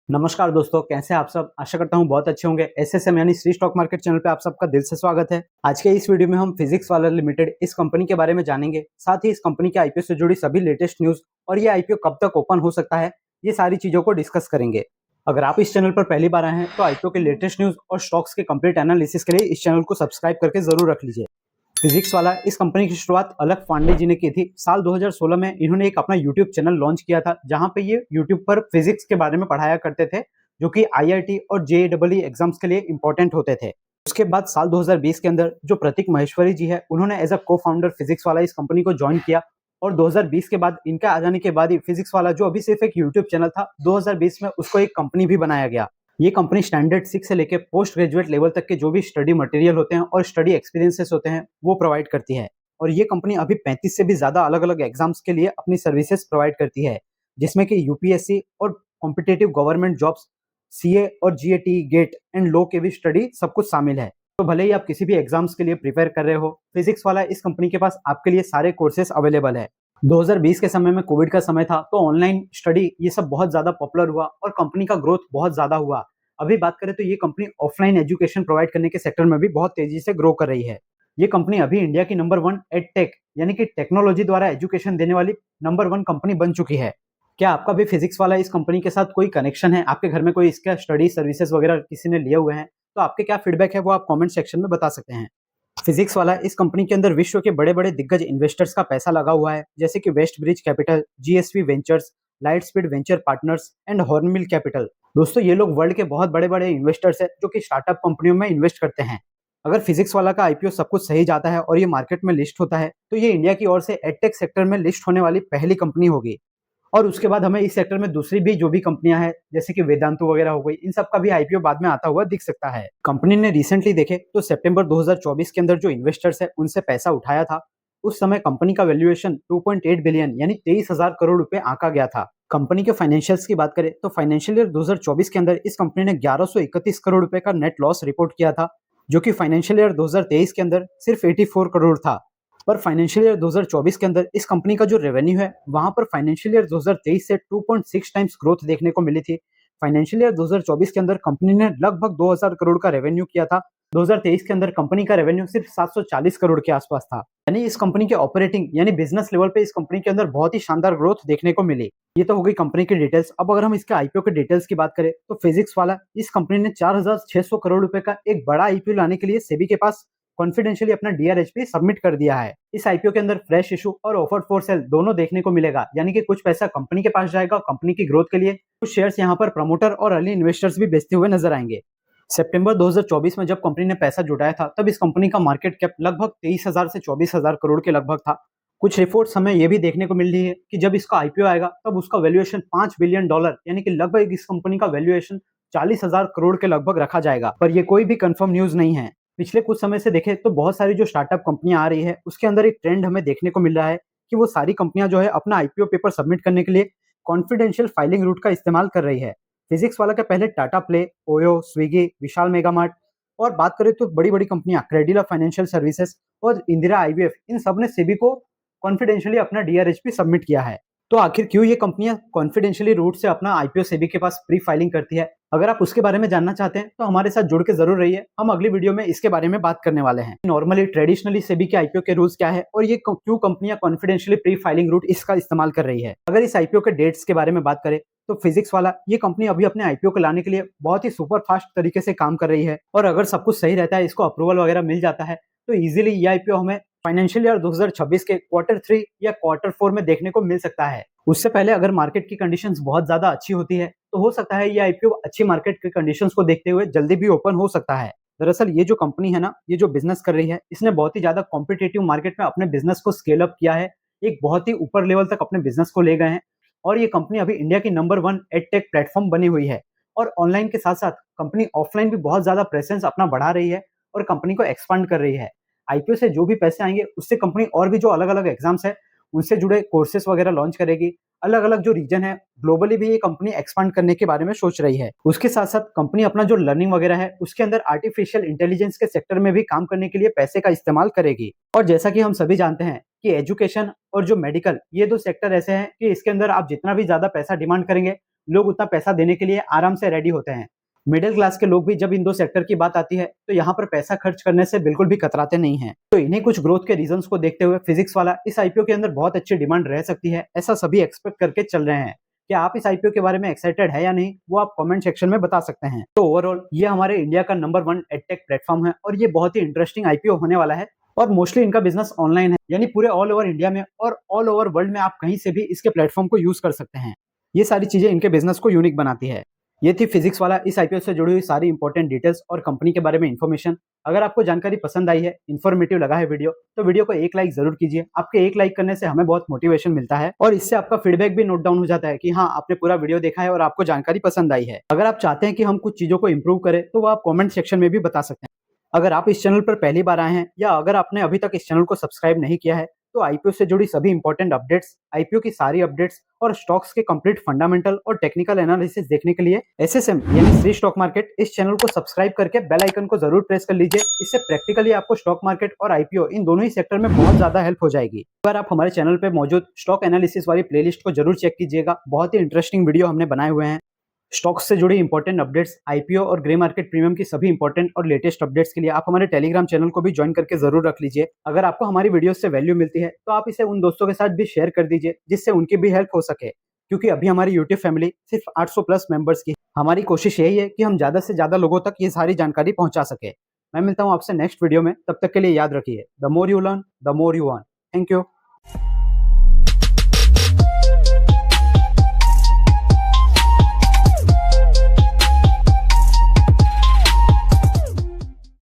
नमस्कार दोस्तों, कैसे हैं आप सब। आशा करता हूं बहुत अच्छे होंगे। एसएसएम यानी श्री स्टॉक मार्केट चैनल पे आप सबका दिल से स्वागत है। आज के इस वीडियो में हम फिजिक्स वाला लिमिटेड इस कंपनी के बारे में जानेंगे, साथ ही इस कंपनी के आईपीओ से जुड़ी सभी लेटेस्ट न्यूज और ये आईपीओ कब तक ओपन हो सकता है, ये सारी चीजों को डिस्कस करेंगे। अगर आप इस चैनल पर पहली बार आए हैं तो आईपीओ के लेटेस्ट न्यूज और स्टॉक्स के कंप्लीट एनालिसिस के लिए इस चैनल को सब्सक्राइब करके जरूर रख लीजिए। फिजिक्स वाला इस कंपनी की शुरुआत अलख पांडे जी ने की थी। साल 2016 में इन्होंने एक अपना यूट्यूब चैनल लॉन्च किया था, जहां पे ये यूट्यूब पर फिजिक्स के बारे में पढ़ाया करते थे, जो कि आईआईटी और जेईई एग्जाम्स के लिए इंपॉर्टेंट होते थे। उसके बाद साल 2020 के अंदर जो प्रतीक महेश्वरी जी है, उन्होंने एज अ को फाउंडर फिजिक्स वाला इस कंपनी को ज्वाइन किया और 2020 के बाद इनका आ जाने के बाद ही फिजिक्स वाला जो अभी सिर्फ एक यूट्यूब चैनल था, 2020 में उसको एक कंपनी भी बनाया गया। ये कंपनी स्टैंडर्ड 6 से लेकर पोस्ट ग्रेजुएट लेवल तक के जो भी स्टडी मटेरियल होते हैं और स्टडी एक्सपीरियंसेस होते हैं वो प्रोवाइड करती है। और ये कंपनी अभी 35 से भी ज्यादा अलग अलग एग्जाम्स के लिए अपनी सर्विसेज प्रोवाइड करती है, जिसमें कि यूपीएससी और कॉम्पिटेटिव गवर्नमेंट जॉब्स, सीए और जीएटी, गेट एंड लो के भी स्टडी सब कुछ शामिल है। तो भले ही आप किसी भी एग्जाम्स के लिए प्रिपेयर कर रहे हो, फिजिक्स वाला इस कंपनी के पास आपके लिए सारे कोर्सेज अवेलेबल है। 2020 के समय में कोविड का समय था, तो ऑनलाइन स्टडी ये सब बहुत ज्यादा पॉपुलर हुआ और कंपनी का ग्रोथ बहुत ज्यादा हुआ। अभी बात करें तो ये कंपनी ऑफलाइन एजुकेशन प्रोवाइड करने के सेक्टर में भी बहुत तेजी से ग्रो कर रही है। ये कंपनी अभी इंडिया की नंबर 1 एडटेक यानी कि टेक्नोलॉजी द्वारा एजुकेशन देने वाली नंबर 1 कंपनी बन चुकी है। क्या आपका भी फिजिक्स वाला इस कंपनी के साथ कोई कनेक्शन है, आपके घर में कोई इसका स्टडी सर्विसेज वगैरह किसी ने लिए हुए हैं, तो आपके क्या फीडबैक है वो आप कमेंट सेक्शन में बता सकते हैं। फिजिक्स वाला इस कंपनी के अंदर विश्व के बड़े बड़े दिग्गज इन्वेस्टर्स का पैसा लगा हुआ है, जैसे कि WestBridge Capital, GSV ventures, Lightspeed Venture Partners and Hornbill Capital. दोस्तों, ये लोग वर्ल्ड के बहुत बड़े बड़े इन्वेस्टर्स हैं जो कि स्टार्टअप कंपनियों में इन्वेस्ट करते हैं। अगर फिजिक्स वाला का आईपीओ सब कुछ सही जाता है और ये मार्केट में लिस्ट होता है, तो ये इंडिया की ओर से एडटेक सेक्टर में लिस्ट होने वाली पहली कंपनी होगी। और उसके बाद हमें इस सेक्टर में दूसरी भी जो भी कंपनियां हैं, जैसे कि वेदांतु वगैरह हो गई, इन सब का भी आईपीओ बाद में आता हुआ दिख सकता है। कंपनी ने रिसेंटली देखे तो सितंबर 2024 के अंदर जो इन्वेस्टर्स है उनसे पैसा उठाया था, उस समय कंपनी का वैल्यूएशन 2.8 बिलियन यानी 23,000 करोड़ रुपए आंका गया था। कंपनी के फाइनेंशियल्स की बात करें तो फाइनेंशियल ईयर 2024 के अंदर इस कंपनी ने 1131 करोड़ रुपए का नेट लॉस रिपोर्ट किया था, जो कि फाइनेंशियल ईयर 2023 के अंदर सिर्फ 84 करोड़ था। पर फाइनेंशियल ईयर 2024 के अंदर इस कंपनी का जो रेवेन्यू है, वहां पर फाइनेंशियल ईयर 2023 से 2.6 टाइम्स ग्रोथ देखने को मिली थी। फाइनेंशियल ईयर 2024 के अंदर कंपनी ने लगभग 2000 करोड़ का रेवेन्यू किया था। 2023 के अंदर कंपनी का रेवेन्यू सिर्फ 740 करोड़ के आसपास था। यानी इस कंपनी के ऑपरेटिंग यानी बिजनेस लेवल पे इस कंपनी के अंदर बहुत ही शानदार ग्रोथ देखने को मिली। ये तो हो गई कंपनी की डिटेल्स। अब अगर हम इसके आईपीओ के डिटेल्स की बात करें तो फिजिक्स वाला इस कंपनी ने 4600 करोड़ रुपए का एक बड़ा आईपीओ लाने के लिए सेबी के पास कॉन्फिडेंशियली अपना डीआरएचपी सबमिट कर दिया है। इस आईपीओ के अंदर फ्रेश इशू और ऑफर्ड फॉर सेल दोनों देखने को मिलेगा, यानी कि कुछ पैसा कंपनी के पास जाएगा कंपनी की ग्रोथ के लिए, कुछ शेयर्स यहाँ पर प्रमोटर और अर्ली इन्वेस्टर्स भी बेचते हुए नजर आएंगे। सितंबर 2024 में जब कंपनी ने पैसा जुटाया था, तब इस कंपनी का मार्केट कैप लगभग 23,000 से 24,000 करोड़ के लगभग था। कुछ रिपोर्ट्स हमें यह भी देखने को मिल रही है कि जब इसका आईपीओ आएगा तब उसका वैल्यूएशन $5 बिलियन यानी कि लगभग इस कंपनी का वैल्यूएशन 40,000 करोड़ के लगभग रखा जाएगा, पर यह कोई भी कंफर्म न्यूज नहीं है। पिछले कुछ समय से देखें तो बहुत सारी जो स्टार्टअप कंपनियां आ रही है, उसके अंदर एक ट्रेंड हमें देखने को मिल रहा है कि वो सारी कंपनियां जो है अपना आईपीओ पेपर सबमिट करने के लिए कॉन्फिडेंशियल फाइलिंग रूट का इस्तेमाल कर रही है। फिजिक्स वाला के पहले टाटा प्ले, ओयो, स्विगी, विशाल मेगामार्ट और बात करें तो बड़ी बड़ी कंपनियां क्रेडिला फाइनेंशियल सर्विसेज और इंदिरा आईवीएफ, इन सब ने सेबी को कॉन्फिडेंशियली अपना डीआरएचपी सबमिट किया है। तो आखिर क्यों ये कंपनियां कॉन्फिडेंशियली रूट से अपना आईपीओ सेबी के पास प्री फाइलिंग करती है? अगर आप उसके बारे में जानना चाहते हैं तो हमारे साथ जुड़ के जरूर रहिए। हम अगली वीडियो में इसके बारे में बात करने वाले हैं। नॉर्मली ट्रेडिशनली सेबी के आईपीओ के रूल्स क्या है और ये क्यों कंपनियां कॉन्फिडेंशियली प्री फाइलिंग रूट इसका इस्तेमाल कर रही है। अगर इस आईपीओ के डेट्स के बारे में बात करें तो फिजिक्स वाला ये कंपनी अभी अपने आईपीओ को लाने के लिए बहुत ही सुपर फास्ट तरीके से काम कर रही है, और अगर सब कुछ सही रहता है, इसको अप्रूवल वगैरह मिल जाता है, तो इजीली ये आईपीओ हमें फाइनेंशियल ईयर 2026 के Q3 या Q4 में देखने को मिल सकता है। उससे पहले अगर मार्केट की कंडीशंस बहुत ज्यादा अच्छी होती है तो हो सकता है ये आईपीओ अच्छी मार्केट की कंडीशंस को देखते हुए जल्दी भी ओपन हो सकता है। दरअसल ये जो कंपनी है ना, ये जो बिजनेस कर रही है, इसने बहुत ही ज्यादा कॉम्पिटेटिव मार्केट में अपने बिजनेस को स्केल अप किया है, एक बहुत ही ऊपर लेवल तक अपने बिजनेस को ले गए हैं, और ये कंपनी अभी इंडिया की नंबर 1 एडटेक प्लेटफॉर्म बनी हुई है। और ऑनलाइन के साथ साथ कंपनी ऑफलाइन भी बहुत ज्यादा प्रेजेंस अपना बढ़ा रही है और कंपनी को एक्सपांड कर रही है। आईपीओ से जो भी पैसे आएंगे उससे कंपनी और भी जो अलग अलग एग्जाम्स है उनसे जुड़े कोर्सेज वगैरह लॉन्च करेगी। अलग अलग जो रीजन है ग्लोबली भी ये कंपनी एक्सपांड करने के बारे में सोच रही है। उसके साथ साथ कंपनी अपना जो लर्निंग वगैरह है उसके अंदर आर्टिफिशियल इंटेलिजेंस के सेक्टर में भी काम करने के लिए पैसे का इस्तेमाल करेगी। और जैसा कि हम सभी जानते हैं कि एजुकेशन और जो मेडिकल, ये दो सेक्टर ऐसे हैं कि इसके अंदर आप जितना भी ज्यादा पैसा डिमांड करेंगे लोग उतना पैसा देने के लिए आराम से रेडी होते हैं। मिडिल क्लास के लोग भी जब इन दो सेक्टर की बात आती है तो यहाँ पर पैसा खर्च करने से बिल्कुल भी कतराते नहीं हैं। तो इन्हीं कुछ ग्रोथ के रीजंस को देखते हुए फिजिक्स वाला इस आईपीओ के अंदर बहुत अच्छी डिमांड रह सकती है, ऐसा सभी एक्सपेक्ट करके चल रहे हैं। क्या आप इस आईपीओ के बारे में एक्साइटेड है या नहीं, वो आप कमेंट सेक्शन में बता सकते हैं। तो ओवरऑल ये हमारे इंडिया का नंबर 1 एडटेक प्लेटफॉर्म है और ये बहुत ही इंटरेस्टिंग आईपीओ होने वाला है। और मोस्टली इनका बिजनेस ऑनलाइन है, यानी पूरे ऑल ओवर इंडिया में और ऑल ओवर वर्ल्ड में आप कहीं से भी इसके प्लेटफॉर्म को यूज कर सकते हैं। ये सारी चीजें इनके बिजनेस को यूनिक बनाती है। ये थी फिजिक्स वाला इस आईपीओ से जुड़ी हुई सारी इंपॉर्टेंट डिटेल्स और कंपनी के बारे में इन्फॉर्मेशन। अगर आपको जानकारी पसंद आई है, इन्फॉर्मेटिव लगा है वीडियो, तो वीडियो को एक लाइक जरूर कीजिए। आपके एक लाइक करने से हमें बहुत मोटिवेशन मिलता है और इससे आपका फीडबैक भी नोट डाउन हो जाता है कि हाँ, आपने पूरा वीडियो देखा है और आपको जानकारी पसंद आई है। अगर आप चाहते हैं कि हम कुछ चीजों को इम्प्रूव करें तो वो आप कॉमेंट सेक्शन में भी बता सकते हैं। अगर आप इस चैनल पर पहली बार आए हैं या अगर आपने अभी तक इस चैनल को सब्सक्राइब नहीं किया है, तो आईपीओ से जुड़ी सभी इंपॉर्टेंट अपडेट्स, आईपीओ की सारी अपडेट्स और स्टॉक्स के कंप्लीट फंडामेंटल और टेक्निकल एनालिसिस देखने के लिए एसएसएम यानी श्री स्टॉक मार्केट इस चैनल को सब्सक्राइब करके बेल आइकन को जरूर प्रेस कर लीजिए। इससे प्रैक्टिकली आपको स्टॉक मार्केट और आईपीओ इन दोनों ही सेक्टर में बहुत ज्यादा हेल्प हो जाएगी। अगर आप हमारे चैनल पर मौजूद स्टॉक एनालिसिस वाली प्लेलिस्ट को जरूर चेक कीजिएगा, बहुत ही इंटरेस्टिंग वीडियो हमने बनाए हुए हैं। स्टॉक्स से जुड़ी इंपॉर्टेंट अपडेट्स, आईपीओ और ग्रे मार्केट प्रीमियम की सभी इंपॉर्टेंट और लेटेस्ट अपडेट्स के लिए आप हमारे टेलीग्राम चैनल को भी ज्वाइन करके जरूर रख लीजिए। अगर आपको हमारी वीडियो से वैल्यू मिलती है तो आप इसे उन दोस्तों के साथ भी शेयर कर दीजिए जिससे उनकी भी हेल्प हो सके, क्योंकि अभी हमारी यूट्यूब फैमिली सिर्फ 800 प्लस मेंबर्स की। हमारी कोशिश यही है कि हम ज्यादा से ज्यादा लोगों तक ये सारी जानकारी पहुंचा सके। मैं मिलता हूं आपसे नेक्स्ट वीडियो में, तब तक के लिए याद रखिए, the more you learn the more you earn. Thank you.